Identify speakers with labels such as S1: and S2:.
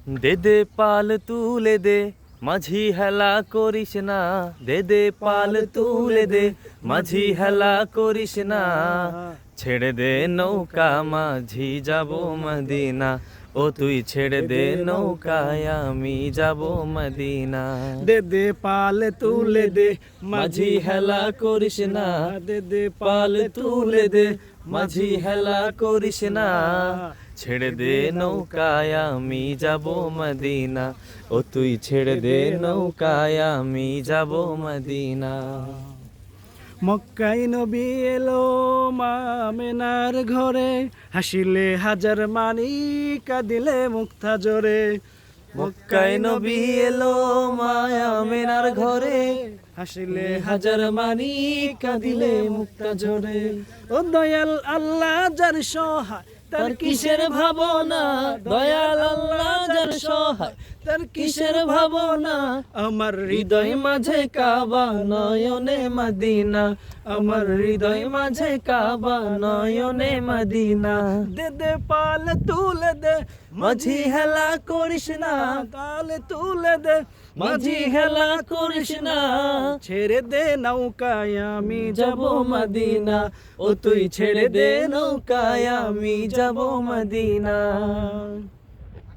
S1: দে দে পাল তুলে দে মাঝি হেলা করিস না, দে দে পাল তুলে দে মাঝি হেলা করিস না, ছেড়ে দে নৌকা মাঝি যাব মদিনা, ও তুই ছেড়ে দে নৌকায় আমি যাব মদিনা।
S2: দে দে পাল তুলে দে
S1: মাঝি হেলা করিস না,
S2: দে দে
S1: পাল তুলে দে মাঝি হেলা করিস না, ছেড়ে দে নৌকায় আমি যাব মদিনা, ও তুই ছেড়ে দে নৌকায় আমি যাব মদিনা।
S2: মক্কায় নবী এলো মা আমেনার ঘরে, হাসিলে হাজার মানি কাঁদিলে মুক্তা জোরে।
S1: মক্কায় নবী এলো মা আমেনার ঘরে,
S2: হাসিলে
S1: হাজার মানি কাঁদিলে মুক্তা জোরে।
S2: ও দয়াল আল্লাহ যার সহায়
S1: তার কিসের ভাবনা, দয়াল আল্লাহ যার সহায় তার কিসের ভাবনা,
S2: আমার
S1: হৃদয় মাঝে কাবা নয়নে মদিনা, আমার হৃদয় মাঝে কাবা নয়নে মদিনা।
S2: দে দে পাল তুলে দে
S1: মাঝি হেলা করিস না,
S2: তাল তুলে দে
S1: মাঝি হেলা করিস না,
S2: ছেড়ে দে নৌকায় আমি
S1: যাব মদিনা, ও তুই ছেড়ে দে নৌকায় আমি যাব মদিনা।